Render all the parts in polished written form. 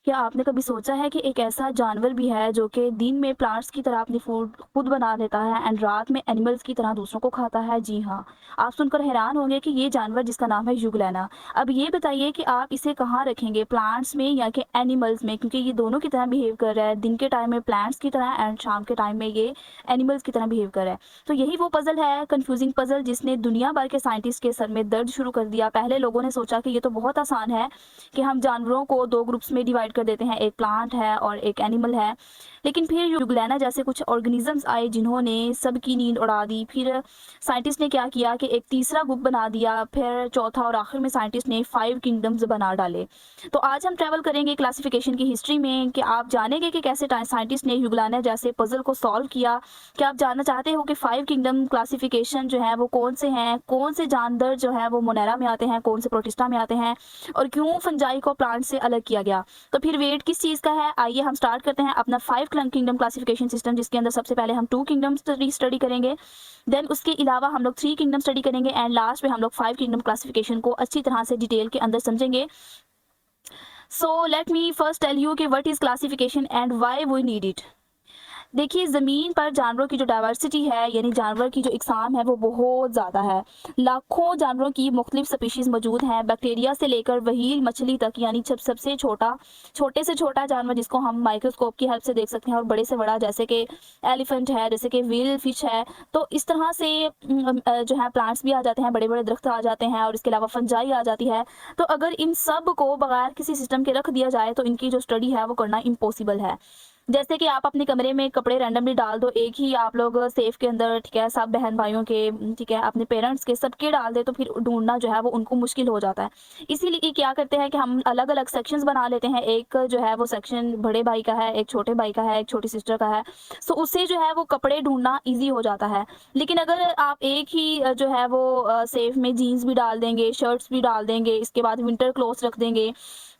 क्या आपने कभी सोचा है कि एक ऐसा जानवर भी है जो कि दिन में प्लांट्स की तरह अपनी फूड खुद बना लेता है एंड रात में एनिमल्स की तरह दूसरों को खाता है? जी हाँ, आप सुनकर हैरान होंगे कि ये जानवर जिसका नाम है यूग्लेना। अब ये बताइए कि आप इसे कहाँ रखेंगे, प्लांट्स में या कि एनिमल्स में? क्योंकि ये दोनों की तरह बिहेव कर रहा है, दिन के टाइम में प्लांट्स की तरह एंड शाम के टाइम में ये एनिमल्स की तरह बिहेव कर रहा है। तो यही वो पजल है, कंफ्यूजिंग पजल, जिसने दुनिया भर के साइंटिस्ट के सर में दर्द शुरू कर दिया। पहले लोगों ने सोचा कि ये तो बहुत आसान है कि हम जानवरों को 2 ग्रुप्स में डिवाइड कर देते हैं, एक प्लांट है और एक एनिमल है। लेकिन फिर यूग्लेना जैसे कुछ ऑर्गेनिज़म्स आए जिन्होंने सबकी नींद उड़ा दी। फिर साइंटिस्ट ने क्या किया कि एक तीसरा ग्रुप बना दिया, फिर चौथा और आखिर में साइंटिस्ट ने 5 किंगडम्स बना डाले। तो आज हम ट्रैवल करेंगे क्लासिफिकेशन की हिस्ट्री में कि आप जानेंगे कि कैसे साइंटिस्ट ने यूग्लेना जैसे पजल को सॉल्व किया। क्या आप जानना चाहते हो कि 5 किंगडम क्लासिफिकेशन जो है वो कौन से हैं? कौन से जानवर जो है वो मोनेरा में आते हैं, कौन से प्रोटिस्टा में आते हैं? और क्यों फंजाई को प्लांट से अलग किया गया? तो फिर वेट किस चीज़ का है? आइए हम स्टार्ट करते हैं अपना 5 किंगडम क्लासिफिकेशन सिस्टम, जिसके अंदर सबसे पहले हम 2 किंगडम स्टडी करेंगे। देन उसके अलावा हम लोग 3 किंगडम स्टडी करेंगे एंड लास्ट में हम लोग 5 किंगडम क्लासिफिकेशन को अच्छी तरह से डिटेल के अंदर समझेंगे। So let me first tell you कि what is classification and why we need it. देखिए, ज़मीन पर जानवरों की जो डाइवर्सिटी है, यानी जानवर की जो इकसाम है, वो बहुत ज़्यादा है। लाखों जानवरों की मुख्तलिफ स्पीशीज़ मौजूद हैं, बैक्टीरिया से लेकर व्हेल मछली तक, यानी सबसे छोटा, छोटे से छोटा जानवर जिसको हम माइक्रोस्कोप की हेल्प से देख सकते हैं, और बड़े से बड़ा जैसे कि एलिफेंट है, जैसे कि व्हेल फिश है। तो इस तरह से जो है प्लांट्स भी आ जाते हैं, बड़े-बड़े दरख्त आ जाते हैं, और इसके अलावा फंजाई आ जाती है। तो अगर इन सब को बगैर किसी सिस्टम के रख दिया जाए तो इनकी जो स्टडी है वो करना इम्पॉसिबल है। जैसे कि आप अपने कमरे में कपड़े रैंडमली डाल दो, एक ही आप लोग सेफ के अंदर, ठीक है, सब बहन भाइयों के, ठीक है, अपने पेरेंट्स के, सबके डाल दे, तो फिर ढूंढना जो है वो उनको मुश्किल हो जाता है। इसीलिए क्या करते हैं कि हम अलग अलग सेक्शंस बना लेते हैं। एक जो है वो सेक्शन बड़े भाई का है, एक छोटे भाई का है, एक छोटी सिस्टर का है। सो उससे जो है वो कपड़े ढूंढना ईजी हो जाता है। लेकिन अगर आप एक ही जो है वो सेफ में जीन्स भी डाल देंगे, शर्ट्स भी डाल देंगे, इसके बाद विंटर क्लोथ्स रख देंगे,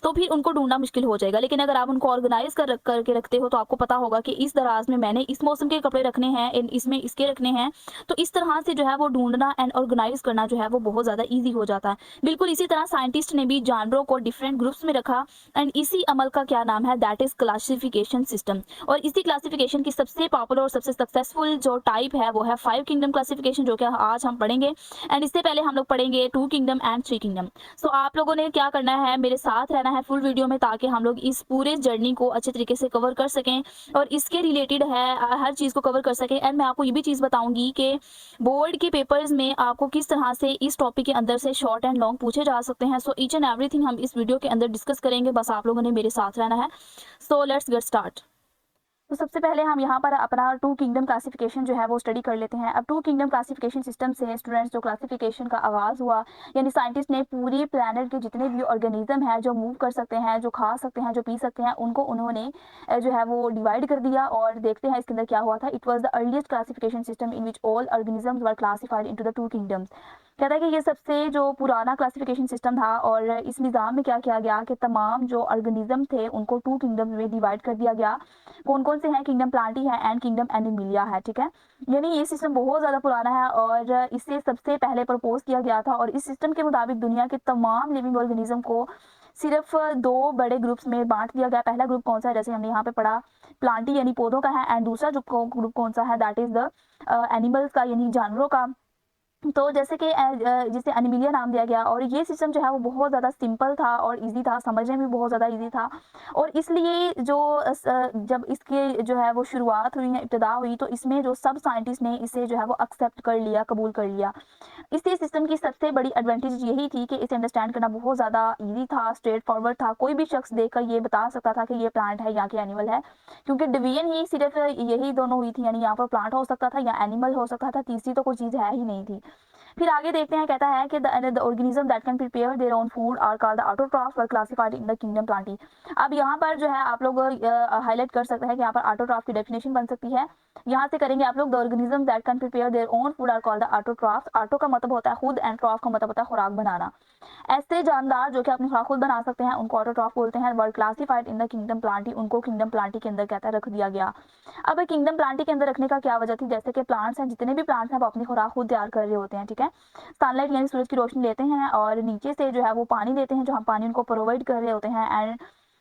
तो फिर उनको ढूँढना मुश्किल हो जाएगा। लेकिन अगर आप उनको ऑर्गनाइज़ करके रखते हो, तो आपको पता होगा कि इस दराज़ में मैंने इस मौसम के कपड़े रखने हैं, इन इसमें इसके रखने हैं। तो इस तरह से जो है वो ढूँढना एंड ऑर्गनाइज़ करना जो है वो बहुत ज़्यादा ईज़ी हो जाता है। बिल्कुल इसी तरह साइंटिस्ट ने भी जानवरों को डिफरेंट ग्रुप्स में रखा, एंड इसी अमल का क्या नाम है, दैट इज़ क्लासिफिकेशन सिस्टम। और इसी क्लासिफिकेशन की सबसे पॉपुलर और सबसे सक्सेसफुल जो टाइप है वो है 5 किंगडम क्लासिफिकेशन, जो कि आज हम पढ़ेंगे। एंड इससे पहले हम लोग पढ़ेंगे 2 किंगडम एंड 3 किंगडम। सो आप लोगों ने क्या करना है, मेरे साथ रहना है फुल वीडियो में, ताकि हम लोग इस पूरे जर्नी को अच्छे तरीके से कवर कर सकें और इसके रिलेटेड है हर चीज़ को कवर कर सकें। एंड मैं आपको ये भी चीज़ बताऊंगी कि बोर्ड के पेपर्स में आपको किस तरह से इस टॉपिक के अंदर से शॉर्ट एंड लॉन्ग पूछे जा सकते हैं। सो ईच एंड एवरीथिंग हम इस वीडियो के अंदर डिस्कस करेंगे, बस आप लोगों ने मेरे साथ रहना है। So let's get start. तो सबसे पहले हम यहाँ पर अपना 2 किंगडम क्लासिफिकेशन जो है वो स्टडी कर लेते हैं। अब 2 किंगडम क्लासिफिकेशन सिस्टम से स्टूडेंट्स जो क्लासिफिकेशन का आगाज़ हुआ, यानी साइंटिस्ट ने पूरी प्लैनेट के जितने भी ऑर्गेनिज्म हैं जो मूव कर सकते हैं, जो खा सकते हैं, जो पी सकते हैं, उनको उन्होंने जो है वो डिवाइड कर दिया। और देखते हैं इसके अंदर क्या हुआ था। It was the earliest classification system in which all organisms were classified into the 2 kingdoms. कहता है कि ये सबसे जो पुराना क्लासिफिकेशन सिस्टम था, और इस निज़ाम में क्या किया गया कि तमाम जो ऑर्गेनिज्म थे उनको 2 किंगडम्स में डिवाइड कर दिया गया। कौन कौन से हैं, किंगडम प्लांटी है एंड किंगडम एनिमिलिया है, ठीक है। यानी ये सिस्टम बहुत ज़्यादा पुराना है और इसे सबसे पहले प्रपोज किया गया था। और इस सिस्टम के मुताबिक दुनिया के तमाम लिविंग ऑर्गेनिज्म को सिर्फ 2 बड़े ग्रुप्स में बांट दिया गया। पहला ग्रुप कौन सा है, जैसे हमने यहाँ पे पढ़ा, प्लांटी यानी पौधों का है, एंड दूसरा ग्रुप कौन सा है, दैट इज द एनिमल्स का, यानी जानवरों का। तो जैसे कि जिसे एनिमिलिया नाम दिया गया, और ये सिस्टम जो है वो बहुत ज़्यादा सिंपल था और इजी था, समझने में भी बहुत ज़्यादा इजी था। और इसलिए जो जब इसके जो है वो शुरुआत हुई है, इब्तदा हुई, तो इसमें जो सब साइंटिस्ट ने इसे जो है वो एक्सेप्ट कर लिया, कबूल कर लिया। इसी सिस्टम की सबसे बड़ी एडवांटेज यही थी कि इसे अंडरस्टैंड करना बहुत ज़्यादा ईजी था, स्ट्रेट फॉरवर्ड था। कोई भी शख्स देखकर ये बता सकता था कि ये प्लांट है या कि एनिमल है, क्योंकि डिवीजन ही सिर्फ यही दोनों हुई थी, यानी यहाँ पर प्लांट हो सकता था या एनिमल हो सकता था, तीसरी तो कोई चीज़ है ही नहीं थी। फिर आगे देखते हैं, कहता है कि the organism that can prepare their own food are called the autotrophs were classified in the kingdom Plantae. अब यहाँ पर जो है आप लोग हाईलाइट कर सकते हैं कि यहाँ पर ऑटोट्रॉफ की डेफिनेशन बन सकती है। यहाँ से करेंगे आप लोग, the organism that can prepare their own food are called the autotrophs. Auto का मतलब होता है खुद, एंड ट्रॉफ का मतलब होता है खुराक बनाना। ऐसे जानदार जो कि अपनी खुराक खुद बना सकते हैं उनको ऑटोट्रॉफ बोलते हैं। Word classified in the kingdom Plantae, उनको किंगडम प्लांटी के अंदर कहता है रख दिया गया। अब किंगडम प्लांटी के अंदर रखने का क्या वजह थी, जैसे कि प्लांट्स हैं, जितने भी प्लांट्स हैं वो अपनी खुराक खुद तैयार कर रहे होते हैं, ठीक है। सनलाइट यानी सूरज की रोशनी लेते हैं, और नीचे से जो है वो पानी लेते हैं, जो हम पानी उनको प्रोवाइड कर रहे होते हैं। एंड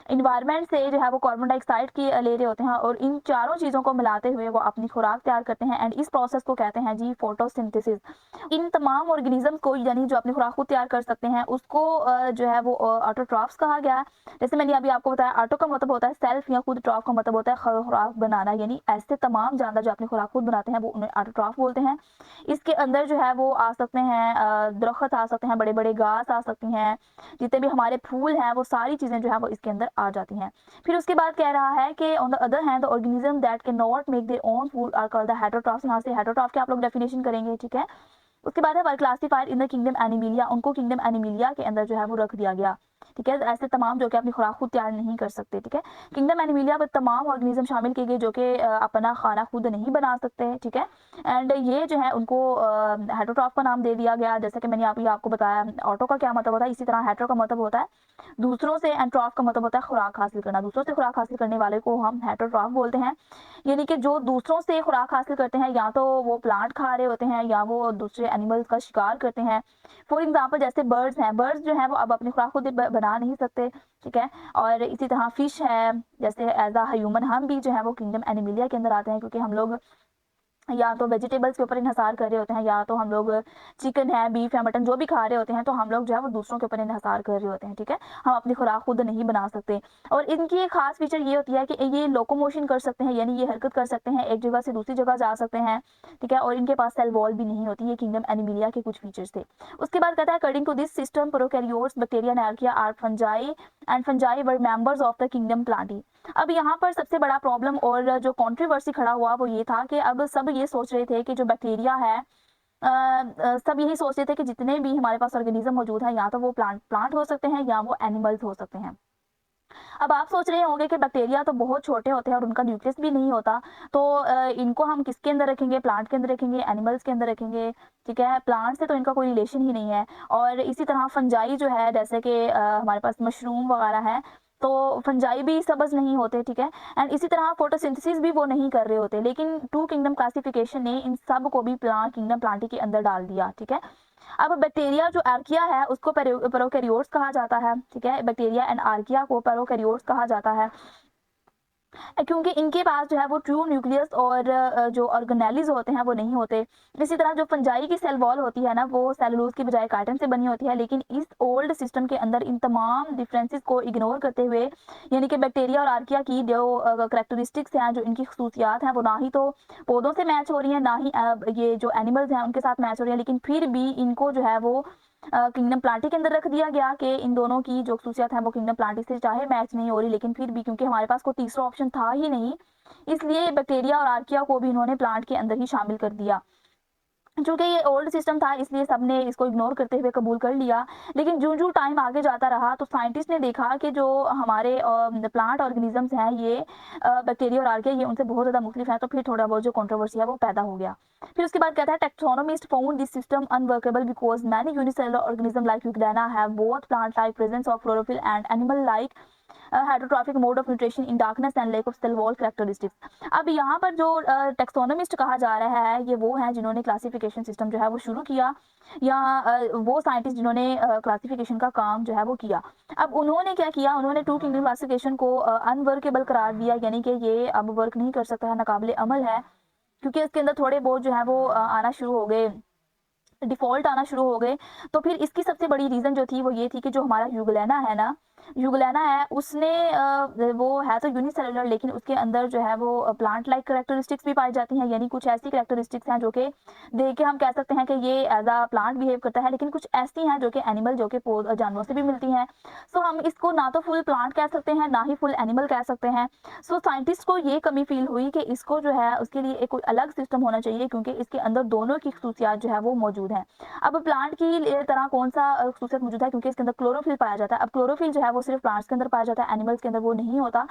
इन्वायरमेंट से जो है वो कार्बन डाइऑक्साइड की ले रहे होते हैं और इन चारों चीज़ों को मिलाते हुए वो अपनी खुराक तैयार करते हैं एंड इस प्रोसेस को कहते हैं जी फोटोसिंथेसिस। इन तमाम ऑर्गेनिज्म को यानी जो अपनी खुराक खुद तैयार कर सकते हैं उसको जो है वो ऑटोट्रॉफ्स कहा गया है। जैसे मैंने अभी आपको बताया ऑटो का मतलब होता है सेल्फ या खुद, ट्रॉफ का मतलब होता है खुराक बनाना, यानी ऐसे तमाम जानवर जो अपनी खुराक खुद बनाते हैं वो उन्हें ऑटोट्रॉफ बोलते हैं। इसके अंदर जो है वो आ सकते हैं दरख्त आ सकते हैं, बड़े बड़े घास आ सकती हैं, जितने भी हमारे फूल हैं वो सारी चीज़ें जो है वो इसके अंदर आ जाती हैं। फिर उसके बाद कह रहा है कि on the other hand the organism that can not make their own food are called the heterotrophs. यहाँ से हेटरोट्रॉफ के आप लोग डेफिनेशन करेंगे, ठीक है। उसके बाद है were classified in the kingdom Animalia, उनको किंगडम एनिमिलिया के अंदर जो है वो रख दिया गया, ठीक है। ऐसे तमाम जो कि अपनी खुराक खुद तैयार नहीं कर सकते, ठीक है। किंगडम एनिमिलिया में तमाम ऑर्गेनिज्म शामिल किए गए जो कि अपना खाना खुद नहीं बना सकते, ठीक है। एंड ये जो है उनको हेटरोट्रॉफ का नाम दे दिया गया। जैसे कि मैंने आपको बताया ऑटो का क्या मतलब होता है, इसी तरह हेटरो का मतलब होता है दूसरों से, एंड ट्रॉफ का मतलब होता है खुराक हासिल करना। दूसरों से खुराक हासिल करने वाले को हम हेटरोट्रॉफ बोलते हैं, यानी कि जो दूसरों से खुराक हासिल करते हैं, या तो वो प्लांट खा रहे होते हैं या वो दूसरे एनिमल्स का शिकार करते हैं। फॉर एग्जाम्पल जैसे बर्ड्स हैं, बर्ड्स जो है वो अब अपनी खुराक खुद बना नहीं सकते, ठीक है। और इसी तरह फिश है, जैसे एज अ ह्यूमन हम भी जो है वो किंगडम एनिमिलिया के अंदर आते हैं, क्योंकि हम लोग या तो वेजिटेबल्स के ऊपर इन्हिसार कर रहे होते हैं, या तो हम लोग चिकन है, बीफ है, मटन जो भी खा रहे होते हैं, तो हम लोग जो है वो दूसरों के ऊपर इन्हिसार कर रहे होते हैं, ठीक है। हम अपनी खुराक खुद नहीं बना सकते। और इनकी एक खास फीचर ये होती है कि ये लोकोमोशन कर सकते हैं, यानी ये हरकत कर सकते हैं, एक जगह से दूसरी जगह जा सकते हैं, ठीक है। और इनके पास सेल वॉल भी नहीं होती। ये किंगडम एनिमिलिया के कुछ फीचर्स थे। उसके बाद कहता है according to this system prokaryotes bacteria and archaea are fungi and fungi were members of the kingdom Plantae. अब यहाँ पर सबसे बड़ा प्रॉब्लम और जो कंट्रोवर्सी खड़ा हुआ वो ये था कि अब सब ये सोच रहे थे कि जो बैक्टीरिया है सब यही सोच रहे थे कि जितने भी हमारे पास ऑर्गेनिज्म मौजूद है, या तो वो प्लांट हो सकते हैं या वो एनिमल्स हो सकते हैं। अब आप सोच रहे होंगे कि बैक्टीरिया तो बहुत छोटे होते हैं और उनका न्यूक्लियस भी नहीं होता, तो इनको हम किसके अंदर रखेंगे, प्लांट के अंदर रखेंगे, एनिमल्स के अंदर रखेंगे, ठीक है। प्लांट से तो इनका कोई रिलेशन ही नहीं है। और इसी तरह फंजाई जो है, जैसे कि हमारे पास मशरूम वगैरह है, तो फंजाई भी सब्ज नहीं होते, ठीक है। एंड इसी तरह फोटोसिंथेसिस भी वो नहीं कर रहे होते, लेकिन टू किंगडम क्लासिफिकेशन ने इन सब को भी किंगडम प्लांटी के अंदर डाल दिया, ठीक है। अब बैक्टीरिया जो आर्किया है उसको प्रोकैरियोट्स कहा जाता है, ठीक है। बैक्टीरिया एंड आर्किया को प्रोकैरियोट्स कहा जाता है, क्योंकि इनके पास जो है वो ट्रू न्यूक्लियस और जो ऑर्गेनेलिज होते हैं वो नहीं होते। इसी तरह जो फंजाई की सेल वॉल होती है ना, वो सेलुलोज की बजाय कार्टन से बनी होती है। लेकिन इस ओल्ड सिस्टम के अंदर इन तमाम डिफरेंसेस को इग्नोर करते हुए, यानी कि बैक्टीरिया और आर्किया की जो करेक्टरिस्टिक्स हैं, जो इनकी खसूसियात हैं, वो ना ही तो पौधों से मैच हो रही हैं, ना ही ये जो एनिमल्स हैं उनके साथ मैच हो रही है। लेकिन फिर भी इनको जो है वो किंगडम प्लांटी के अंदर रख दिया गया कि इन दोनों की जो खसूसियात है वो किंगडम प्लांटी से चाहे मैच नहीं हो रही, लेकिन फिर भी क्योंकि हमारे पास कोई तीसरा ऑप्शन था ही नहीं, इसलिए बैक्टीरिया और आर्किया को भी इन्होंने प्लांट के अंदर ही शामिल कर दिया। चूंकि ये ओल्ड सिस्टम था इसलिए सबने इसको इग्नोर करते हुए कबूल कर लिया। लेकिन जो जो टाइम आगे जाता रहा तो साइंटिस्ट ने देखा कि जो हमारे प्लांट ऑर्गेनिजम्स हैं, ये बैक्टीरिया और आर्किया, ये उनसे बहुत ज़्यादा मुख्तलिफ है। तो फिर थोड़ा बहुत जो कंट्रोवर्सी है वो पैदा हो गया। फिर उसके बाद कहता है taxonomist found this system unworkable because many unicellular organism like Euglena have both plant like presence of chlorophyll and animal like heterotrophic mode of nutrition in darkness and lack of cell wall characteristics. अब यहाँ पर जो taxonomist कहा जा रहा है, ये वो है जिन्होंने क्लासिफिकेशन सिस्टम जो है वो शुरू किया, या वो साइंटिस्ट जिन्होंने क्लासिफिकेशन का काम जो है वो किया। अब उन्होंने क्या किया, उन्होंने टू किंगडम क्लासिफिकेशन को अनवर्केबल करार दिया, यानी कि ये अब वर्क नहीं कर सकता है, नाकाबिले अमल है, क्योंकि इसके अंदर थोड़े बहुत जो है वो आना शुरू हो गए, डिफॉल्ट आना शुरू हो गए। तो फिर इसकी सबसे बड़ी रीज़न जो थी वो ये थी कि जो हमारा यूग्लेना है ना, यूग्लेना है उसने वो है तो यूनिसेलुलर, लेकिन उसके अंदर जो है वो प्लांट लाइक करेक्टरिस्टिक्स भी पाई जाती हैं, यानी कुछ ऐसी करेक्टरिस्टिक्स हैं जो कि देख के हम कह सकते हैं कि ये एज अ प्लांट बिहेव करता है, लेकिन कुछ ऐसी हैं जो कि एनिमल, जो कि जानवरों से भी मिलती हैं। सो हम इसको ना तो फुल प्लांट कह सकते हैं, ना ही फुल एनिमल कह सकते हैं। सो साइंटिस्ट को ये कमी फील हुई कि इसको जो है उसके लिए एक कोई अलग सिस्टम होना चाहिए, क्योंकि इसके अंदर दोनों की खसूसियात जो है वो मौजूद हैं। अब प्लांट की तरह कौन सा खसूसियत मौजूद है, क्योंकि इसके अंदर क्लोरोफिल पाया जाता है। अब क्लोरोफिल जो है वो सिर्फ प्लांट्स के अंदर पाया जाता है, एनिमल्स के अंदर वो नहीं होता।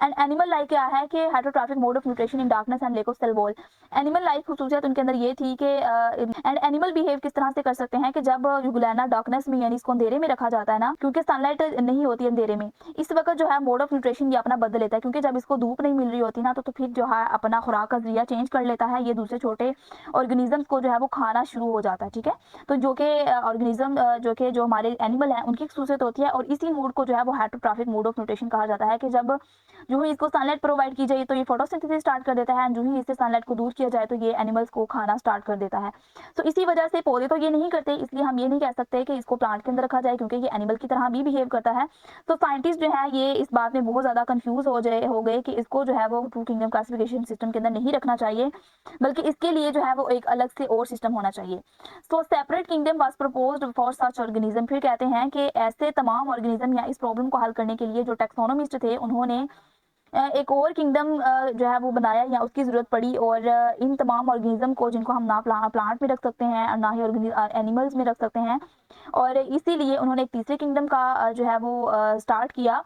एंड एनिमल लाइफ क्या है कि heterotrophic mode of nutrition in darkness and lack of cell wall. Animal life खसूसियत उनके अंदर ये थी कि एंड एनिमल बिहेव किस तरह से कर सकते हैं कि जब यूग्लेना डार्कनेस में, यानी इसको अंधेरे में रखा जाता है ना, क्योंकि सनलाइट नहीं होती अंधेरे में, इस वक्त जो है मोड ऑफ न्यूट्रिशन ये अपना बदल लेता है, क्योंकि जब इसको धूप नहीं मिल रही होती ना, तो फिर जो है अपना खुराक का जरिया चेंज कर लेता है, ये दूसरे छोटे ऑर्गेनिजम्स को जो है वो खाना शुरू हो जाता है, ठीक है। तो जो कि ऑर्गेनिज्म जो कि जो हमारे एनिमल हैं उनकी खसूसियत होती है, और इसी मूड को इसको जो है वो हेटरोट्रॉफिक मोड ऑफ न्यूट्रिशन कहा जाता है कि जब जो ही इसको सनलाइट प्रोवाइड की जाए तो ये फोटोसिंथेसिस स्टार्ट कर देता है, एंड जो ही इससे सनलाइट को दूर किया जाए तो ये एनिमल्स को खाना स्टार्ट कर देता है। तो इसी वजह से पौधे तो ये नहीं करते, इसलिए हम ये नहीं कह सकते कि इसको प्लांट के अंदर रखा जाए, क्योंकि ये एनिमल की तरह भी बिहेव करता है। तो साइंटिस्ट जो है ये इस बात में बहुत ज़्यादा कंफ्यूज हो गए कि इसको जो है वो टू किंगडम क्लासिफिकेशन सिस्टम के अंदर नहीं रखना चाहिए, बल्कि इसके लिए जो है वो एक अलग से और सिस्टम होना चाहिए। So separate kingdom was proposed for such organism. फिर कहते हैं कि ऐसे तमाम ऑर्गेनिज्म या इस प्रॉब्लम को हल करने के लिए जो टैक्सोनोमिस्ट थे उन्होंने एक और किंगडम जो है वो बनाया या उसकी ज़रूरत पड़ी, और इन तमाम ऑर्गेनिज्म को जिनको हम ना प्लांट में रख सकते हैं और ना ही एनिमल्स में रख सकते हैं, और इसीलिए उन्होंने एक तीसरे किंगडम का जो है वो स्टार्ट किया।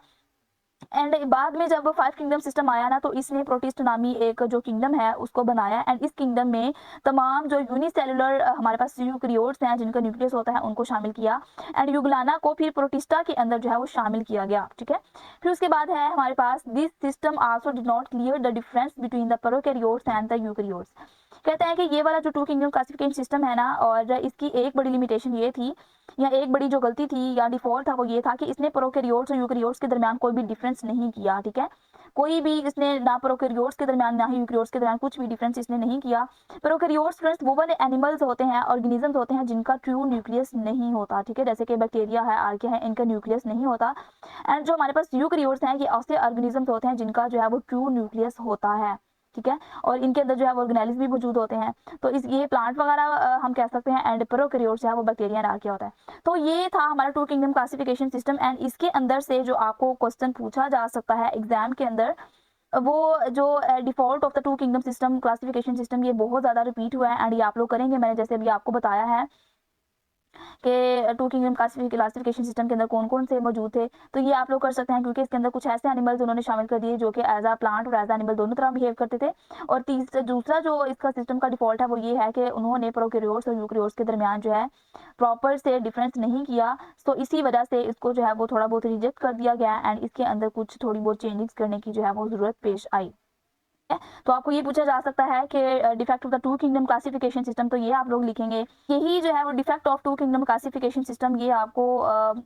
एंड बाद में जब 5 किंगडम सिस्टम आया ना, तो इसने प्रोटिस्ट नामी एक जो किंगडम है उसको बनाया, एंड इस किंगडम में तमाम जो यूनिसेलुलर हमारे पास यूकैरियोट्स हैं जिनका न्यूक्लियस होता है उनको शामिल किया, एंड यूग्लाना को फिर प्रोटिस्टा के अंदर जो है वो शामिल किया गया। ठीक है, फिर उसके बाद है हमारे पास this system also did not clear the difference between the prokaryotes and the eukaryotes. कहते हैं कि ये वाला जो टू किंगडम क्लासिफिकेशन सिस्टम है ना, और इसकी एक बड़ी लिमिटेशन ये थी या एक बड़ी जो गलती थी या डिफॉल्ट था वो ये था कि इसने प्रोकैरियोट्स और यूकैरियोट्स के दरमियान कोई भी डिफरेंस नहीं किया। ठीक है, कोई भी इसने ना प्रोकैरियोट्स के दरमियान ना ही यूकैरियोट्स के दरमियान कुछ भी डिफरेंस इसने नहीं किया। प्रोकैरियोट्स फ्रेंड्स वो वाले एनिमल्स होते हैं, ऑर्गेनिजम्स होते हैं जिनका ट्रू न्यूक्लियस नहीं होता। ठीक है, जैसे कि बैक्टीरिया है, आर्किया है, इनका न्यूक्लियस नहीं होता। एंड जो हमारे पास यूकैरियोट्स हैं ये ऐसे ऑर्गेनिजम्स होते हैं जिनका जो है वो ट्रू न्यूक्लियस होता है। ठीक है, और इनके अंदर जो है वो ऑर्गेनेल्स भी मौजूद होते हैं। तो इस ये प्लांट वगैरह हम कह सकते हैं, एंड प्रोकैरियोट्स जो है वो बैक्टीरिया एंड आर्किया होता है। तो ये था हमारा two kingdom classification system, and इसके अंदर से जो आपको क्वेश्चन पूछा जा सकता है एग्जाम के अंदर, वो जो default of the two kingdom system classification system, ये बहुत ज़्यादा रिपीट हुआ है, एंड ये आप लोग करेंगे। मैंने जैसे अभी आपको बताया है कि टू किंगडम क्लासिफिकेशन सिस्टम के अंदर कौन कौन से मौजूद थे, तो ये आप लोग कर सकते हैं, क्योंकि इसके अंदर कुछ ऐसे एनिमल्स उन्होंने शामिल कर दिए जो कि एज अ प्लांट और एज एनिमल दोनों तरह बिहेव करते थे। और दूसरा जो इसका सिस्टम का डिफॉल्ट है वो ये है कि उन्होंने प्रोकैरियोट्स और यूकैरियोट्स के दरमियान जो है प्रॉपर से डिफरेंस नहीं किया। तो इसी वजह से इसको जो है वो थोड़ा बहुत रिजेक्ट कर दिया गया, एंड इसके अंदर कुछ थोड़ी बहुत चेंजेस करने की जो है वो ज़रूरत पेश आई। तो आपको ये पूछा जा सकता है कि defect of the two kingdom classification system, तो ये आप लोग लिखेंगे। यही जो है वो defect of two kingdom classification system, ये आपको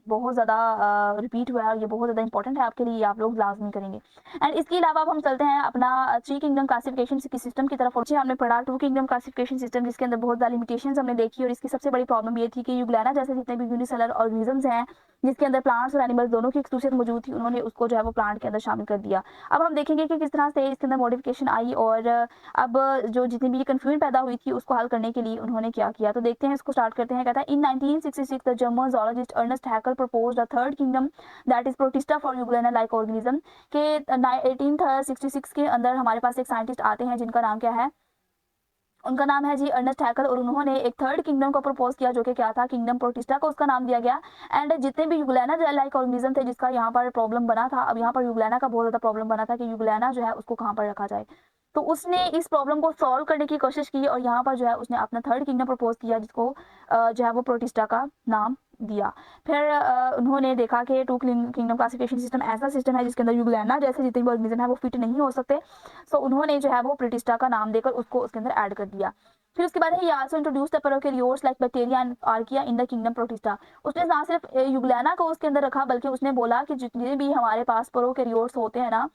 बहुत ज़्यादा रिपीट हुआ है और ये बहुत ज़्यादा इंपॉर्टेंट है आपके लिए, ये आप लोग लाजमी करेंगे। एंड इसके अलावा अब हम चलते हैं अपना थ्री किंगडम क्लासिफिकेशन सिस्टम की तरफ। और हमने पढ़ा टू किंगडम क्लासिफिकेशन सिस्टम जिसके अंदर बहुत ज़्यादा लिमिटेशंस हमने देखी, और इसकी सबसे बड़ी प्रॉब्लम ये थी कि यूग्लाना जैसे जितने भी यूनिसेलुलर ऑर्गेनिजम्स हैं जिसके अंदर प्लांट्स और एनिमल्स दोनों की खसूसियत मौजूद थी, उन्होंने उसको जो है वो प्लांट के अंदर शामिल कर दिया। अब हम देखेंगे कि किस तरह से इसके अंदर मॉडिफिकेशन आई, और अब जो जितनी भी कंफ्यूजन पैदा हुई थी उसको हल करने के लिए उन्होंने क्या किया। तो देखते हैं, इसको स्टार्ट करते हैं। कहता है in 1966 the German zoologist Ernst Haeckel proposed a third kingdom that is Protista for Euglena like organism. के 1866 के अंदर हमारे पास एक साइंटिस्ट आते हैं जिनका नाम क्या है, उनका नाम है जी अर्नेस्ट हैकेल, और उन्होंने एक थर्ड किंगडम को प्रपोज किया जो कि क्या था, किंगडम प्रोटिस्टा को उसका नाम दिया गया। एंड जितने भी यूग्लाना लाइक ऑर्गेनिज्म थे जिसका यहाँ पर प्रॉब्लम बना था, अब यहाँ पर यूग्लाना का बहुत ज़्यादा प्रॉब्लम बना था कि यूग्लाना जो है उसको कहाँ पर रखा जाए। तो उसने इस प्रॉब्लम को सॉल्व करने की कोशिश की, और यहाँ पर जो है उसने अपना थर्ड किंगडम प्रपोज किया जिसको जो है वो प्रोटिस्टा का नाम दिया। फिर उन्होंने देखा कि टू किंगडम क्लासिफिकेशन सिस्टम ऐसा सिस्टम है जिसके अंदर यूग्लाना जैसे जितने भी ऑर्गेनिज्म है वो फिट नहीं हो सकते। सो उन्होंने जो है वो प्रोटिस्टा का नाम देकर उसको उसके अंदर ऐड कर दिया। फिर उसके बाद है, ही also introduce the prokaryotes like bacteria and archaea in the kingdom protista. उसने ना सिर्फ यूग्लाना को उसके अंदर रखा, बल्कि उसने बोला कि जितने भी हमारे पास प्रोकैरियोट्स होते हैं ना,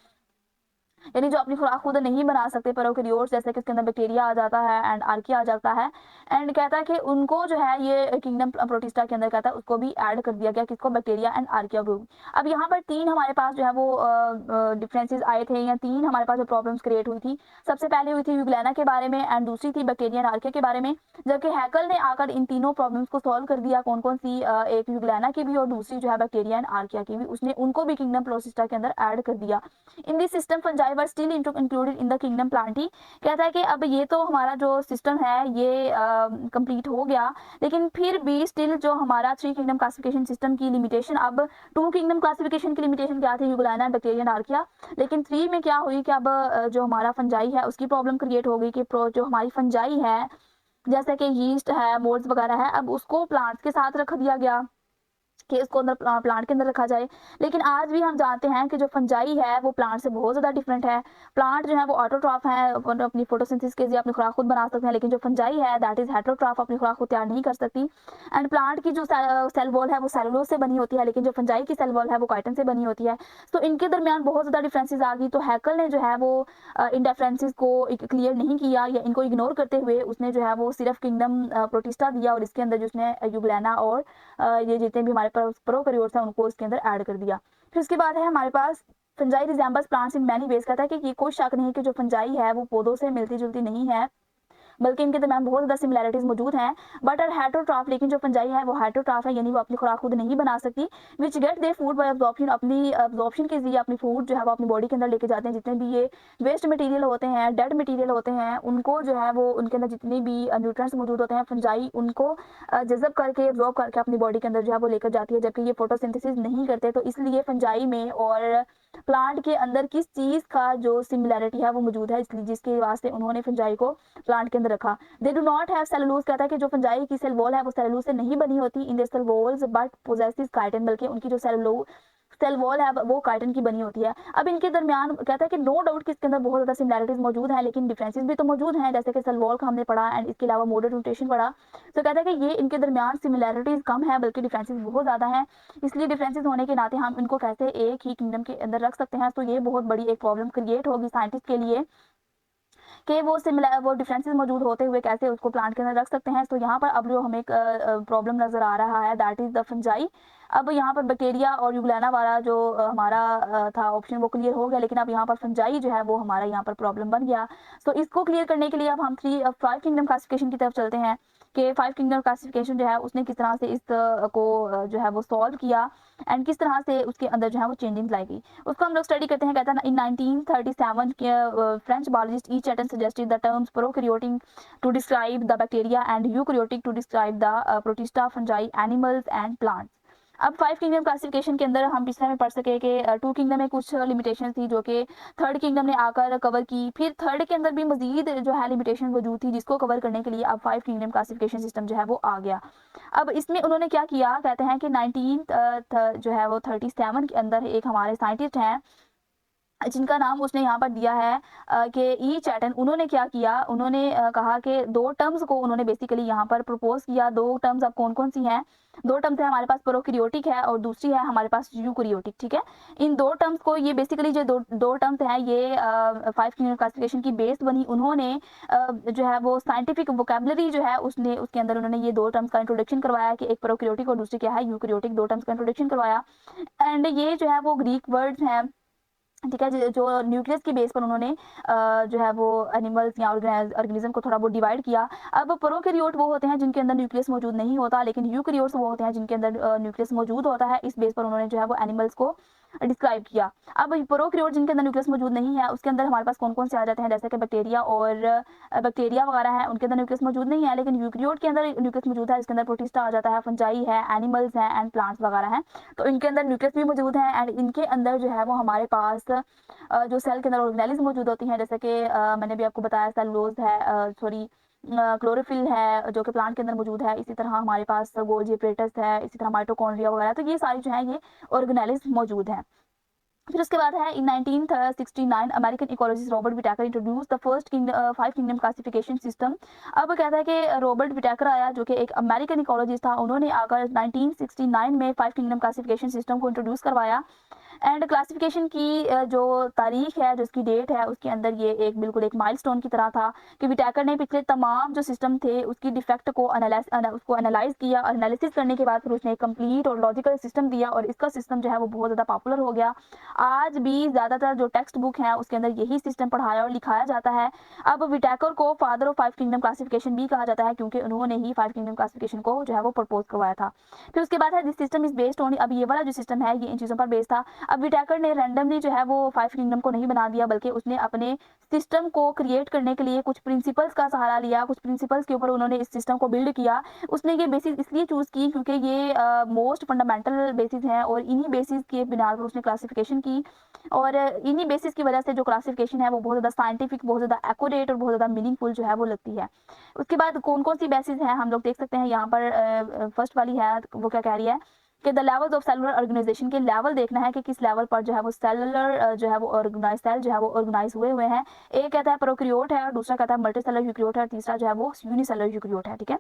यानी जो अपनी खुराक खुद नहीं बना सकते, प्रोकैरियोट्स जैसे कि इसके अंदर बैक्टीरिया आ जाता है एंड आर्किया आ जाता है, एंड कहता है कि उनको जो है ये किंगडम प्रोटिस्टा के अंदर कहता है उसको भी ऐड कर दिया गया, किसको, बैक्टीरिया एंड आर्किया को। अब यहाँ पर तीन हमारे पास जो है वो डिफरेंसेस आए थे, या तीन हमारे पास जो प्रॉब्लम्स क्रिएट हुई थी। सबसे पहले हुई थी यूग्लाना के बारे में, एंड दूसरी थी बैक्टीरिया एंड आर्किया के बारे में, जबकि हैकल ने आकर इन तीनों प्रॉब्लम्स को सॉल्व कर दिया। कौन कौन सी, एक यूग्लाना की भी और दूसरी जो है बैक्टीरिया एंड आर्किया की भी, उसने उनको भी किंगडम प्रोटिस्टा के अंदर ऐड कर दिया। In this system fungi were still included in the kingdom Plantae. कहता है कि अब ये तो हमारा जो सिस्टम है ये कंप्लीट हो गया, लेकिन फिर भी स्टिल जो हमारा थ्री किंगडम क्लासिफिकेशन सिस्टम की लिमिटेशन, अब टू किंगडम क्लासिफिकेशन की लिमिटेशन क्या थी, यूग्लाना, बैक्टीरिया एंड आर्किया, लेकिन थ्री में क्या हुई कि अब जो हमारा फंजाई है उसकी प्रॉब्लम क्रिएट हो गई कि जो हमारी फंजाई है जैसे कि यीस्ट है, मोल्ड्स वगैरह है, अब उसको प्लांट्स के साथ रख दिया गया। कि इसको अंदर प्लांट के अंदर रखा जाए। लेकिन आज भी हम जानते हैं कि जो फंजाई है वो प्लांट से बहुत ज़्यादा डिफरेंट है। प्लांट जो है वो ऑटोट्रॉफ है, अपनी फोटोसिंथेसिस के लिए अपनी खुराक खुद बना सकते हैं, लेकिन जो फंजाई है दैट इज़ हेटेरोट्रॉफ, अपनी खुराक खुद तैयार नहीं कर सकती। एंड प्लांट की जो सेल वॉल है वो सेलुलोज से बनी होती है, लेकिन जो फंजाई की सेल वॉल है वो काइटिन से बनी होती है। तो इनके दरमियान बहुत ज़्यादा डिफरेंसेस आ गई। तो हैकल ने जो है वो इन डिफरेंसेस को क्लियर नहीं किया या इनको इग्नोर करते हुए उसने जो है वो सिर्फ किंगडम प्रोटिस्टा दिया, और इसके अंदर जो उसने यूग्लेना और ये जितने भी हमारे पास प्रोकैरियोट्स हैं उनको इसके अंदर ऐड कर दिया। फिर उसके बाद है हमारे पास fungi resembles plants in many ways. कहता है कि ये कोई शक नहीं है कि जो फंजाई है वो पौधों से मिलती जुलती नहीं है, बल्कि इनके दरमियान बहुत ज़्यादा सिमिलैरिटीज मौजूद हैं। बट आर हेटेरोट्रॉफ, लेकिन जो फंजाई है वो हेटेरोट्रॉफ है, यानी वो अपनी खुराक खुद नहीं बना सकती। Which get they food by absorption, अपनी अब्जॉर्प्शन के जरिए अपनी फूड जो है वो अपनी बॉडी के अंदर लेके जाते हैं। जितने भी ये वेस्ट मटेरियल होते हैं, डेड मटेरियल होते हैं, उनको जो है वो उनके अंदर जितने भी न्यूट्रिएंट्स मौजूद होते हैं, फंजाई उनको जज़ब करके एब्जॉर्ब करके अपनी बॉडी के अंदर जो है वो लेकर जाती है, जबकि ये फोटोसिंथेसिस नहीं करते। तो इसलिए फंजाई में और प्लांट के अंदर किस चीज़ का जो सिमिलैरिटी है वो मौजूद है, इसलिए जिसके वास्ते उन्होंने फंजाई को प्लांट के अंदर रखा। They do not have cellulose. कहता है कि जो फंजाई की सेल वॉल है वो सेलुलोज से नहीं बनी होती in their cell walls, but possesses chitin, बल्कि उनकी जो सेल वॉल है वो काइटिन की बनी होती है। अब इनके दरमियान कहता है कि नो डाउट कि इसके अंदर बहुत ज़्यादा सिमिलैरिटीज मौजूद हैं, लेकिन डिफरेंसेस भी तो मौजूद हैं, जैसे कि सेल वॉल का हमने पढ़ा एंड इसके अलावा मोडल म्यूटेशन पढ़ा। तो कहता है कि ये इनके दरमियान सिमिलैरिटीज कम है, बल्कि डिफरेंसेस बहुत ज़्यादा हैं। इसलिए डिफरेंसेस होने के नाते हम इनको कैसे एक ही किंगडम के अंदर रख सकते हैं, तो ये बहुत बड़ी एक प्रॉब्लम क्रिएट होगी साइंटिस्ट के लिए कि वो डिफरेंसेस मौजूद होते हुए कैसे उसको प्लांट के अंदर रख सकते हैं। तो यहाँ पर अब जो हमें एक प्रॉब्लम नज़र आ रहा है दैट इज़ द फंजाई। अब यहाँ पर बैक्टीरिया और यूग्लेना वाला जो हमारा था ऑप्शन वो क्लियर हो गया, लेकिन अब यहाँ पर फंजाई जो है वो हमारा यहाँ पर प्रॉब्लम बन गया। तो इसको क्लियर करने के लिए अब हम 5 किंगडम क्लासिफिकेशन की तरफ चलते हैं कि 5 किंगडम क्लासिफिकेशन जो है उसने किस तरह से इस को जो है वो सॉल्व किया एंड किस तरह से उसके अंदर जो है वो चेंजिंग लाई गई, उसको हम लोग स्टडी करते हैं। कहता है इन 1937 के French biologist E Chatton suggested the terms prokaryotic to describe the bacteria and eukaryotic to describe the Protista, fungi, animals and plants. अब 5 किंगडम क्लासिफिकेशन के अंदर हम पिछले में पढ़ सके कि 2 किंगडम में कुछ लिमिटेशन थी जो कि थर्ड किंगडम ने आकर कवर की। फिर थर्ड के अंदर भी मजीद जो है लिमिटेशन मौजूद थी, जिसको कवर करने के लिए अब 5 किंगडम क्लासिफिकेशन सिस्टम जो है वो आ गया। अब इसमें उन्होंने क्या किया, कहते हैं कि 19 जो है वो 37 के अंदर एक हमारे साइंटिस्ट हैं जिनका नाम उसने यहाँ पर दिया है कि ई चैटन। उन्होंने क्या किया, उन्होंने कहा कि दो टर्म्स को उन्होंने बेसिकली यहाँ पर प्रपोज किया। दो टर्म्स अब कौन कौन सी हैं, दो टर्म्स है हमारे पास प्रोकैरियोटिक है और दूसरी है हमारे पास यूकैरियोटिक। ठीक है, इन दो टर्म्स को ये बेसिकली जो दो टर्म्स हैं ये 5 किंगडम क्लासिफिकेशन की बेस बनी। उन्होंने जो है वो साइंटिफिक वोकेबलरी जो है उसने उसके अंदर उन्होंने ये दो टर्म्स का इंट्रोडक्शन करवाया कि एक प्रोकैरियोटिक और दूसरी क्या है यूकैरियोटिक, दो टर्म्स का इंट्रोडक्शन करवाया। एंड ये जो है वो ग्रीक वर्ड्स हैं, ठीक है, जो न्यूक्लियस की बेस पर उन्होंने जो है वो एनिमल्स या ऑर्गेनिज्म को थोड़ा बहुत डिवाइड किया। अब प्रोकैरियोट वो होते हैं जिनके अंदर न्यूक्लियस मौजूद नहीं होता, लेकिन यूकैरियोट्स वो होते हैं जिनके अंदर न्यूक्लियस मौजूद होता है। इस बेस पर उन्होंने जो है वो एनिमल्स को डिस्क्राइब किया। अब प्रोकैरियोट जिनके अंदर न्यूक्लियस मौजूद नहीं है उसके अंदर हमारे पास कौन कौन से आ जाते हैं, जैसे कि बैक्टीरिया और बैक्टीरिया वगैरह है, उनके अंदर न्यूक्लियस मौजूद नहीं है। लेकिन यूकैरियोट के अंदर न्यूक्लियस मौजूद है, इसके अंदर प्रोटिस्टा आ जाता है, फंजाई है, एनिमल्स हैं एंड प्लांट्स वगैरह हैं। तो इनके अंदर न्यूक्लियस भी मौजूद है एंड इनके अंदर जो है वो हमारे पास जो सेल के अंदर ऑर्गेनेल्स मौजूद होती हैं, जैसे कि मैंने भी आपको बताया सेलुलोज है, सॉरी क्लोरोफिल है जो कि प्लांट के अंदर मौजूद है। इसी तरह हमारे पास गोल्जी एपरेटस है, इसी तरह माइटोकॉन्ड्रिया वगैरह, तो ये सारी जो है ये ऑर्गेनेल्स मौजूद हैं। फिर उसके बाद है इन 1969 American ecologist Robert Whittaker introduce the first 5 kingdom classification system. अब कहता है कि रॉबर्ट विटाकर आया जो कि एक अमेरिकन इकोलॉजिस्ट था, उन्होंने आकर 1969 में 5 किंगडम क्लासिफिकेशन सिस्टम को इंट्रोड्यूस करवाया। एंड क्लासिफिकेशन की जो तारीख है, जो उसकी डेट है, उसके अंदर ये एक बिल्कुल एक माइलस्टोन की तरह था कि विटाकर ने पिछले तमाम जो सिस्टम थे उसकी डिफेक्ट को एनालाइज किया और एनालिसिस करने के बाद फिर उसने एक कंप्लीट और लॉजिकल सिस्टम दिया और इसका सिस्टम जो है वो बहुत ज़्यादा पॉपुलर हो गया। आज भी ज़्यादातर जो टेक्स्ट बुक है उसके अंदर यही सिस्टम पढ़ाया और लिखाया जाता है। अब विटाकर को फादर ऑफ 5 किंगडम क्लासिफिकेशन भी कहा जाता है क्योंकि उन्होंने ही 5 किंगडम क्लासिफिकेशन को जो है वो प्रपोज करवाया था। फिर उसके बाद है this system is based on, अब ये वाला जो सिस्टम है ये इन चीज़ों पर बेस्ड था। अब विटाकर ने रैंडमली जो है वो 5 किंगडम को नहीं बना दिया, बल्कि उसने अपने सिस्टम को क्रिएट करने के लिए कुछ प्रिंसिपल्स का सहारा लिया, कुछ प्रिंसिपल्स के ऊपर उन्होंने इस सिस्टम को बिल्ड किया। उसने ये बेसिस इसलिए चूज़ की क्योंकि ये मोस्ट फंडामेंटल बेसिस हैं और इन्हीं बेसिस के बिना पर उसने क्लासिफिकेशन की और इन्हीं बेसिस की वजह से जो क्लासिफिकेशन है वो बहुत ज़्यादा साइंटिफिक, बहुत ज़्यादा एक्यूरेट और बहुत ज़्यादा मीनिंगफुल जो है वो लगती है। उसके बाद कौन कौन सी बेसिस हैं हम लोग देख सकते हैं यहाँ पर। फर्स्ट वाली है वो क्या कह रही है कि the levels of cellular organisation के लेवल देखना है कि किस लेवल पर जो है वो सेलुलर जो है वो ऑर्गेनाइज सेल जो है वो ऑर्गेनाइज हुए हैं। एक कहता है प्रोकैरियोट है और दूसरा कहता है मल्टीसेलुलर यूकैरियोट है और तीसरा जो है वो यूनिसेलुलर यूकैरियोट है, ठीक है।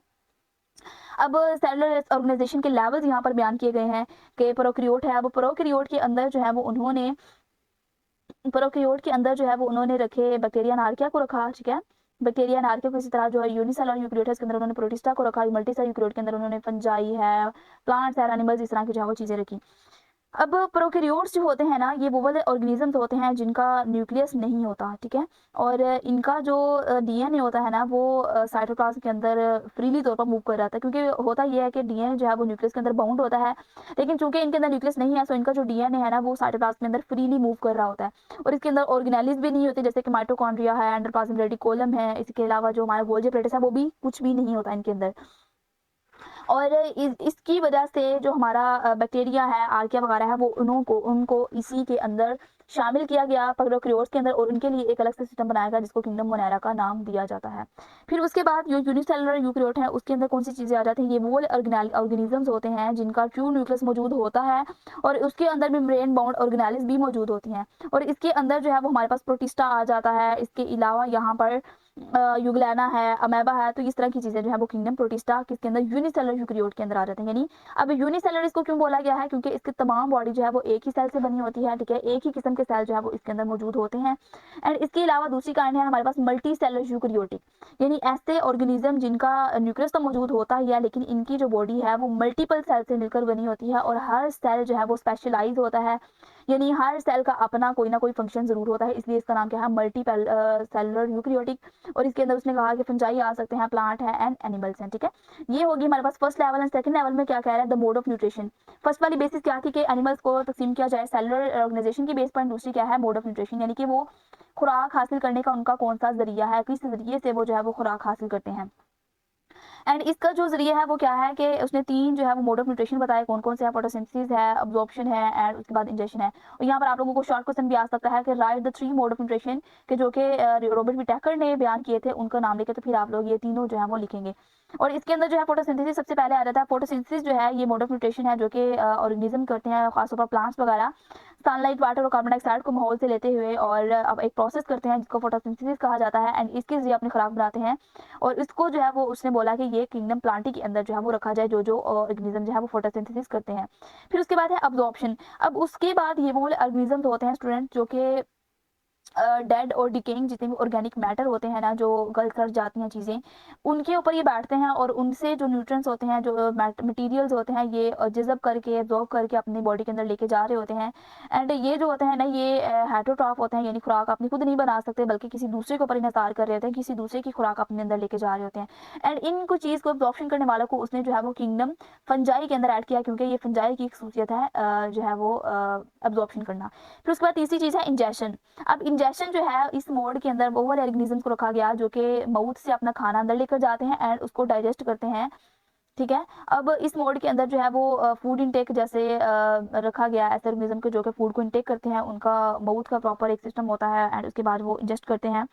अब सेलुलर ऑर्गेनाइजेशन के लेवल्स यहाँ पर बयान किए गए हैं कि प्रोकैरियोट है, अब प्रोकैरियोट के अंदर जो है वो उन्होंने प्रोकैरियोट के अंदर जो है वो उन्होंने रखे बैक्टीरिया एंड आर्किया को रखा, ठीक है। बैक्टीरिया एंड आर्किया को इसी तरह जो है यूनिसेलुलर यूकैरियोट है इसके अंदर उन्होंने प्रोटिस्टा को रखा, मल्टीसेलुलर यूकैरियोट के अंदर उन्होंने फंजाई है, प्लांट्स है, एनिमल्स, इस तरह की जो है वो चीजें रखी। अब प्रोकैरियोट्स जो होते हैं ना, ये वो वाले ऑर्गेनिजम्स होते हैं जिनका न्यूक्लियस नहीं होता, ठीक है। और इनका जो डीएनए होता है ना वो साइटोप्लाज्म के अंदर फ्रीली तौर पर मूव कर जाता है, क्योंकि होता ये है कि डीएनए जो है वो न्यूक्लियस के अंदर बाउंड होता है, लेकिन चूंकि इनके अंदर न्यूक्लियस नहीं है तो इनका जो डीएनए है ना वो साइटोप्लाज्म के अंदर फ्रीली मूव कर रहा होता है। और इसके अंदर ऑर्गेनेलिज भी नहीं होते, जैसे कि माइटोकॉन्ड्रिया है, एंडोप्लाज्म रेटिकुलम है, इसके अलावा जो हमारा गोल्जी एपरेटस है वो भी कुछ भी नहीं होता इनके अंदर। और इसकी वजह से जो हमारा बैक्टीरिया है, आर्किया वगैरह है, वो उनको इसी के अंदर शामिल किया गया प्रोकैरियोट्स के अंदर, और उनके लिए एक अलग से सिस्टम बनाया गया जिसको किंगडम मोनेरा का नाम दिया जाता है। फिर उसके बाद जो यूनिसेलुलर यूकैरियोट है उसके अंदर कौन सी चीजें आ जाती हैं, ये वो ऑर्गेनिजम्स होते हैं जिनका ट्रू न्यूक्लियस मौजूद होता है और उसके अंदर मेम्ब्रेन बाउंड ऑर्गेनेलिज भी मौजूद होती हैं, और इसके अंदर जो है वो हमारे पास प्रोटिस्टा आ जाता है। इसके अलावा यहाँ पर यूग्लेना है, अमेबा है, तो इस तरह की चीजें जो है वो किंगडम प्रोटिस्टा किसके अंदर, यूनिसेलुलर यूकैरियोट के अंदर आ जाते हैं। यानी अब यूनिसेलुलर इसको क्यों बोला गया है, क्योंकि इसकी तमाम बॉडी जो है वो एक ही सेल से बनी होती है, ठीक है, एक ही किस्म के सेल जो है वो इसके अंदर मौजूद होते हैं। एंड इसके अलावा दूसरी काइंड है हमारे पास मल्टी सेलुलर यूकैरियोटिक, यानी ऐसे ऑर्गेनिज्म जिनका न्यूक्लियस तो मौजूद होता ही है लेकिन इनकी जो बॉडी है वो मल्टीपल सेल से मिलकर बनी होती है, और हर सेल जो है वो स्पेशलाइज होता है, यानी हर सेल का अपना कोई ना कोई फंक्शन जरूर होता है, इसलिए इसका नाम क्या है, मल्टी सेलुलर यूकैरियोटिक। और इसके अंदर उसने कहा कि फंजाई आ सकते हैं, प्लांट है एंड एनिमल्स हैं, ठीक है। ये होगी हमारे पास first level. And second level में क्या कह रहा है, the mode of nutrition. First वाली बेसिस क्या थी कि एनिमल्स को तकसीम किया जाए सेलुलर ऑर्गेनाइजेशन की बेस पर, दूसरी क्या है, मोड ऑफ न्यूट्रिशन, यानी कि वो खुराक हासिल करने का उनका कौन सा जरिया है, किस जरिए से वो जो है वो खुराक हासिल करते हैं। एंड इसका जो जरिया है वो क्या है कि उसने तीन जो है वो मोड ऑफ न्यूट्रिशन बताए, कौन कौन से है, फोटोसिंथेसिस है, अब्जॉर्प्शन है एंड उसके बाद इंजेक्शन है। और यहाँ पर आप लोगों को शॉर्ट क्वेश्चन भी आ सकता है कि write the three mode of nutrition, के जो कि रॉबर्ट विटेकर ने बयान किए थे, उनका नाम लेके तो फिर आप लोग ये तीनों जो है वो लिखेंगे। और इसके अंदर जो है फोटोसिंथेसिस सबसे पहले आ जाता है। फोटोसिंथेसिस जो है ये मोड ऑफ न्यूट्रिशन है जो कि ऑर्गेनिज्म करते हैं, खासतौर पर प्लांट्स वगैरह, सनलाइट, वाटर और कार्बन डाइऑक्साइड को माहौल से लेते हुए, और अब एक प्रोसेस करते हैं जिसको फोटोसिंथेसिस कहा जाता है, एंड इसके जरिए अपनी खुराक बनाते हैं। और इसको जो है वो उसने बोला कि ये किंगडम प्लांटी के अंदर जो है वो रखा जाए, जो जो ऑर्गेनिज्म जो है वो फोटोसिंथेसिस करते हैं। फिर उसके बाद है अब्जॉर्प्शन। अब उसके बाद ये वो ऑर्गेनिज्म होते हैं स्टूडेंट जो कि डेड और डिकेइंग जितने भी ऑर्गेनिक मैटर होते हैं ना, जो गल कर जाती हैं चीज़ें, उनके ऊपर ये बैठते हैं और उनसे जो न्यूट्रिएंट्स होते हैं, जो मटेरियल्स होते हैं, ये जज़ब करके एब्जॉर्ब करके अपनी बॉडी के अंदर लेके जा रहे होते हैं। एंड ये जो होते हैं ना, ये हेटरोट्रॉफ होते हैं, यानी खुराक अपनी खुद नहीं बना सकते बल्कि किसी दूसरे के ऊपर इन्हिसार कर रहे होते हैं, किसी दूसरे की खुराक अपने अंदर लेके जा रहे होते हैं। एंड इनको चीज़ को एब्जॉर्प्शन करने वालों को उसने जो है वो किंगडम फंजाई के अंदर ऐड किया, क्योंकि ये फंजाई की एक खसूसियत है जो है वो एब्जॉर्प्शन करना। फिर उसके बाद तीसरी चीज़ है इंजेशन। अब इंजेक्शन जो है इस मोड के अंदर वो वाले ऑर्गेनिजम्स को रखा गया जो कि माउथ से अपना खाना अंदर लेकर जाते हैं एंड उसको डाइजेस्ट करते हैं, ठीक है। अब इस मोड के अंदर जो है वो फूड इनटेक जैसे रखा गया ऐसे ऑर्गेनिज्म के जो कि फूड को इनटेक करते हैं, उनका माउथ का प्रॉपर एक सिस्टम होता है एंड उसके बाद वो इंजेस्ट करते हैं।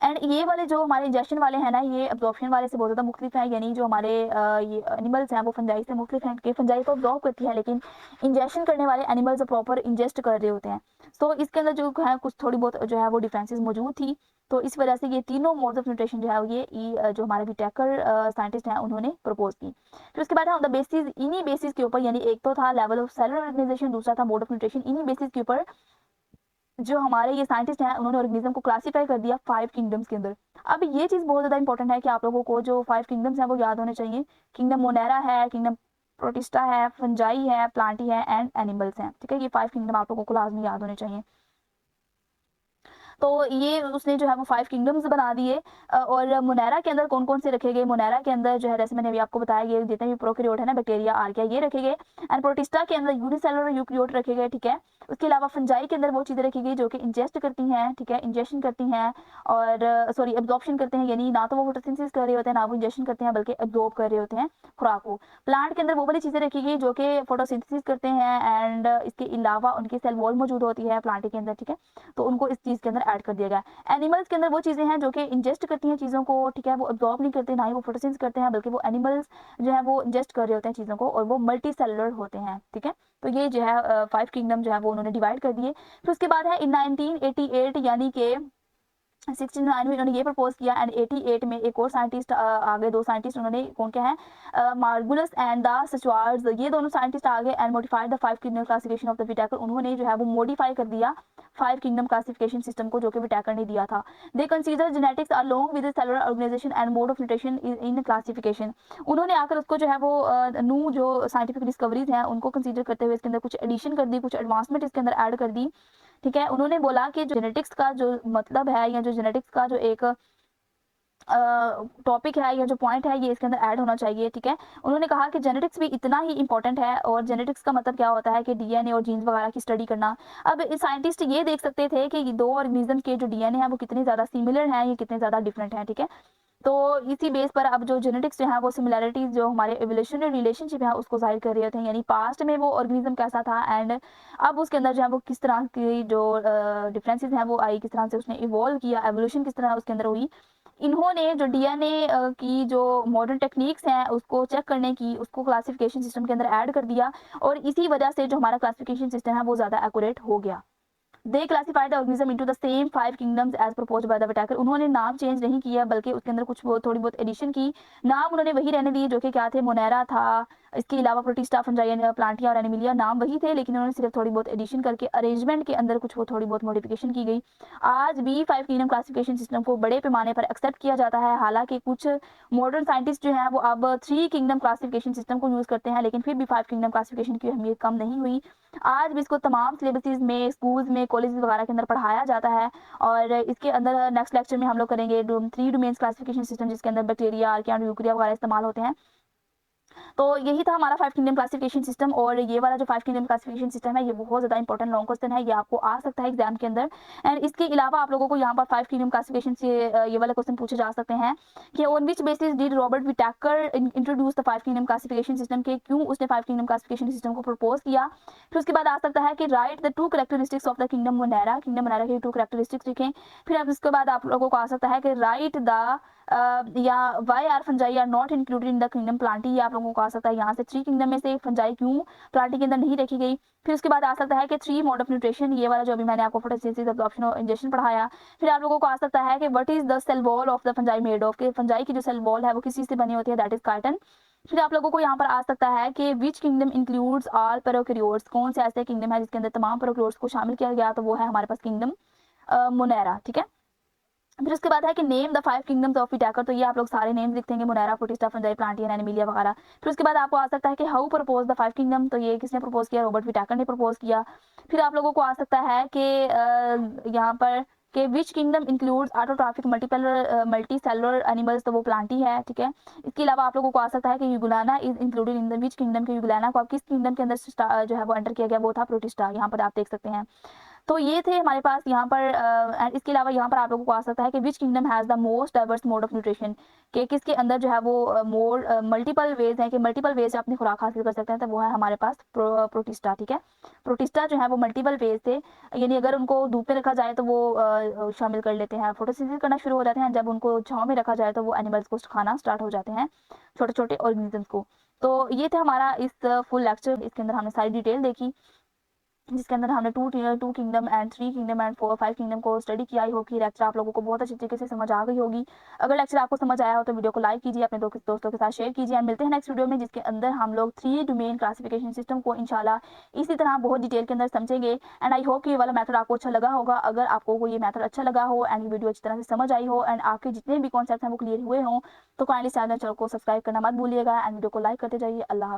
एंड ये वाले जो हमारे इंजेक्शन वाले हैं ना, ये अब्जॉर्प्शन वाले से बहुत ज़्यादा मुख्तलिफ है, यानी जो हमारे ये एनिमल्स हैं वो फंजाई से मुख्तलिफ हैं कि फंजाई को अब्जॉर्ब करती है, लेकिन इंजेक्शन करने वाले एनिमल्स प्रॉपर इंजेस्ट कर रहे होते हैं। सो इसके अंदर जो है कुछ थोड़ी बहुत जो है वो डिफरेंसेस मौजूद थी, तो इस वजह से ये तीनों मोड्स ऑफ न्यूट्रिशन जो है ये जो हमारे विटेकर साइंटिस्ट हैं उन्होंने प्रपोज की। फिर उसके बाद है ऑन द बेसिस, इन्हीं बेसिस के ऊपर, यानी एक तो था लेवल ऑफ सेलुलर ऑर्गेनाइजेशन, दूसरा था मोड ऑफ न्यूट्रिशन, इन्हीं बेसिस के ऊपर जो हमारे ये साइंटिस्ट हैं उन्होंने ऑर्गेनिज्म को क्लासिफाई कर दिया 5 किंगडम्स के अंदर। अब ये चीज़ बहुत ज़्यादा इंपॉर्टेंट है कि आप लोगों को जो 5 किंगडम्स हैं वो याद होने चाहिए। किंगडम मोनेरा है, किंगडम प्रोटिस्टा है, फंजाई है, प्लांटी है एंड एनिमल्स हैं, ठीक है। ये 5 किंगडम आप लोगों को लाजमी याद होने चाहिए। तो ये उसने जो है वो 5 किंगडम्स बना दिए। और मोनेरा के अंदर कौन कौन से रखे गए, मोनेरा के अंदर जो है जैसे मैंने अभी आपको बताया, ये जितने भी प्रोकैरियोट है ना, बैक्टीरिया, आर्किया, ये रखे गए। एंड प्रोटिस्टा के अंदर यूनिसेलुलर यूकैरियोट रखे गए, ठीक है। उसके अलावा फंजाई के अंदर वो चीज़ें रखी गई जो कि इंजेस्ट करती हैं, ठीक है, इंजेक्शन करती हैं, और सॉरी एब्जॉर्प्शन करते हैं, यानी ना तो वो फोटोसिंथेसिस कर रहे होते हैं ना वो इंजेक्शन करते हैं बल्कि एब्जॉर्ब कर रहे होते हैं खुराक को। प्लांट के अंदर वो वाली चीज़ें रखी गई जो कि फोटोसिंथेसिस करते हैं एंड इसके अलावा उनकी सेल वॉल मौजूद होती है प्लांट के अंदर, ठीक है, तो उनको इस चीज़ के अंदर ऐड कर दिया गया है। एनिमल्स के अंदर वो चीज़ें हैं जो कि इंजेस्ट करती हैं चीज़ों को, ठीक है, वो अब्जॉर्ब नहीं करते, ना ही वो फोटोसिंथेसिस करते हैं, बल्कि वो एनिमल्स जो है वो इंजेस्ट कर रहे होते हैं चीज़ों को, और वो मल्टी सेलुलर होते हैं, ठीक है। तो ये जो है 5 किंगडम जो है वो उन्होंने डिवाइड कर दिए। फिर उसके बाद है इन 1988 यानी कि 69 में इन्होंने ये प्रपोज किया, एंड 88 में एक और साइंटिस्ट आगे, दो साइंटिस्ट उन्होंने, कौन क्या है, मार्गुलस एंड द सचवार्ड्स, ये दोनों साइंटिस्ट आगे and modified the 5 kingdom classification of the Whittaker, उन्होंने जो है वो मॉडिफाई कर दिया 5 किंगडम क्लासिफिकेशन सिस्टम को, जो कि विटाकर ने दिया था। They consider genetics along with cellular organisation and mode of nutrition in classification. उन्होंने आकर उसको जो है वो न्यू जो साइंटिफिक डिस्कवरीज हैं उनको कंसीडर करते हुए इसके अंदर कुछ एडिशन कर दी, कुछ एडवांसमेंट इसके अंदर ऐड कर दी, ठीक है। उन्होंने बोला कि जो जेनेटिक्स का जो मतलब है, या जो जेनेटिक्स का जो एक टॉपिक है या जो पॉइंट है, ये इसके अंदर ऐड होना चाहिए, ठीक है। उन्होंने कहा कि जेनेटिक्स भी इतना ही इंपॉर्टेंट है, और जेनेटिक्स का मतलब क्या होता है कि डीएनए और जीन्स वगैरह की स्टडी करना। अब साइंटिस्ट ये देख सकते थे कि दो ऑर्गेनिज्म के जो डीएनए है वो कितने ज़्यादा सिमिलर हैं, ये कितने ज़्यादा डिफरेंट हैं, ठीक है। तो इसी बेस पर अब जो जेनेटिक्स जो है वो सिमिलैरिटीज जो हमारे एवोल्यूशनरी रिलेशनशिप है उसको जाहिर कर रहे होते हैं, यानी पास्ट में वो ऑर्गेनिज्म कैसा था, एंड अब उसके अंदर जो है वो किस तरह की जो डिफरेंसेस हैं वो आई, किस तरह से उसने इवॉल्व किया, एवोल्यूशन किस तरह उसके अंदर हुई। इन्होंने जो डीएनए की जो मॉडर्न टेक्निक्स हैं उसको चेक करने की, उसको क्लासिफिकेशन सिस्टम के अंदर ऐड कर दिया, और इसी वजह से जो हमारा क्लासिफिकेशन सिस्टम है वो ज़्यादा एक्यूरेट हो गया। They classified the organism into the same 5 kingdoms as proposed by the Whittaker. उन्होंने नाम चेंज नहीं किया, बल्कि उसके अंदर कुछ वो थोड़ी बहुत एडिशन की। नाम उन्होंने वही रहने दिए जो कि क्या थे, मोनेरा था, इसके अलावा प्रोटिस्टा, फंजाई, प्लांटिया और एनिमिलिया, नाम वही थे, लेकिन उन्होंने सिर्फ थोड़ी बहुत एडिशन करके अरेंजमेंट के अंदर कुछ वो थोड़ी बहुत मॉडिफिकेशन की गई। आज भी 5 किंगडम क्लासिफिकेशन सिस्टम को बड़े पैमाने पर एक्सेप्ट किया जाता है, हालांकि कुछ मॉडर्न साइंटिस्ट जो हैं वो अब 3 किंगडम क्लासिफिकेशन सिस्टम को यूज़ करते हैं, लेकिन फिर भी 5 किंगडम क्लासिफिकेशन की अहमियत कम नहीं हुई। आज भी इसको तमाम सिलेबसेस में, स्कूल्स में, कॉलेज वगैरह के अंदर पढ़ाया जाता है, और इसके अंदर नेक्स्ट लेक्चर में हम लोग करेंगे 3 डोमेन्स क्लासिफिकेशन सिस्टम, जिसके अंदर बैक्टीरिया, आर्किया और यूकरिया वगैरह इस्तेमाल होते हैं। तो यही था हमारा 5 किंगडम क्लासिफिकेशन सिस्टम, और ये वाला जो 5 किंगडम क्लासिफिकेशन सिस्टम है ये बहुत ज़्यादा इंपॉर्टेंट लॉन्ग क्वेश्चन है, ये आपको आ सकता है एग्जाम के अंदर। एंड इसके अलावा आप लोगों को यहाँ पर 5 किंगडम क्लासिफिकेशन से ये वाले क्वेश्चन पूछे जा सकते हैं कि on which basis did Robert Whittaker introduce the 5 kingdom classification system, के क्यों उसने 5 किंगडम क्लासिफिकेशन सिस्टम को प्रपोज किया। फिर उसके बाद आ सकता है कि write the 2 characteristics of the kingdom Monera, kingdom Monera के 2 कैरेक्टरिस्टिक्स लिखें। फिर अब इसके बाद आप लोगों को आ सकता है कि राइट द या why are fungi are not included in the kingdom Plantae, ये आप लोगों को आ सकता है यहाँ से 3 किंगडम में से फंजाई क्यों प्लांटी के अंदर नहीं रखी गई। फिर उसके बाद आ सकता है कि 3 मोड ऑफ न्यूट्रिशन, ये वाला जो अभी मैंने आपको फोटोसिंथेसिस, एब्जॉर्प्शन और इंजेक्शन पढ़ाया। फिर आप लोगों को आ सकता है कि what is the cell wall of the fungi made of, के फंजाई की जो सेल वॉल है वो किस चीज से बनी होती है, दैट इज कार्टन। फिर आप लोगों को यहाँ पर आ सकता है कि which kingdom includes all prokaryotes, कौन से ऐसे किंगडम है जिसके अंदर तमाम प्रोकैरियोट्स को शामिल किया गया, तो वो है हमारे पास किंगडम मोनेरा, ठीक है। फिर उसके बाद है कि name the 5 kingdoms of Whittaker, तो ये आप लोग सारे नेम्स लिख देंगे, मोनेरा, प्रोटिस्टा, फंजाई, प्लांटिया, एनिमिलिया वगैरह। फिर उसके बाद आपको आ सकता है कि हाउ प्रपोज द 5 किंगडम, तो ये किसने प्रपोज किया, रॉबर्ट विटाकर ने प्रपोज किया। फिर आप लोगों को आ सकता है कि यहाँ पर कि which kingdom includes autotrophic multi cellular animals, तो वो प्लांटी है, ठीक है। इसके अलावा आप लोगों को आ सकता है कि Euglena is included in the which kingdom, के यूगुलाना को आप किस किंगडम के अंदर जो है वो एंटर किया गया, वो था प्रोटिस्टा, यहाँ पर आप देख सकते हैं। तो ये थे हमारे पास यहाँ पर इसके अलावा यहाँ पर आप लोगों को आ सकता है कि which kingdom has the most diverse mode of nutrition, कि किसके अंदर जो है वो मोड मल्टीपल वेज है, कि मल्टीपल वेज से अपनी खुराक हासिल कर सकते हैं, तो वो है हमारे पास प्रोटिस्टा, ठीक है। प्रोटिस्टा जो है वो मल्टीपल वेज थे, यानी अगर उनको धूप में रखा जाए तो वो शामिल कर लेते हैं, फोटोसिंथेसिस करना शुरू हो जाते हैं, जब उनको छाँव में रखा जाए तो वो एनिमल्स को खाना स्टार्ट हो जाते हैं, छोटे छोटे ऑर्गेनिजम्स को। तो ये था हमारा इस फुल लेक्चर, इसके अंदर हमने सारी डिटेल देखी, जिसके अंदर हमने 2 kingdom and 3 kingdom and 5 kingdom को स्टडी किया ही होगी। लेक्चर आप लोगों को बहुत अच्छे तरीके से समझ आ गई होगी। अगर लेक्चर आपको समझ आया हो तो वीडियो को लाइक कीजिए, अपने दोस्तों के साथ शेयर कीजिए, और मिलते हैं नेक्स्ट वीडियो में, जिसके अंदर हम लोग 3 डोमेन क्लासिफिकेशन सिस्टम को इंशाल्लाह इसी तरह बहुत डिटेल के अंदर समझेंगे। एंड आई होप कि ये वाला मेथड आपको अच्छा लगा होगा। अगर आपको ये मेथड अच्छा लगा हो एंड वीडियो अच्छी तरह से समझ आई हो एंड आपके जितने भी कॉन्सेप्ट हैं वो क्लियर हुए हों, तो काइंडली चैनल को सब्सक्राइब करना मत भूलिएगा एंड वीडियो को लाइक करते जाइए। अल्लाह।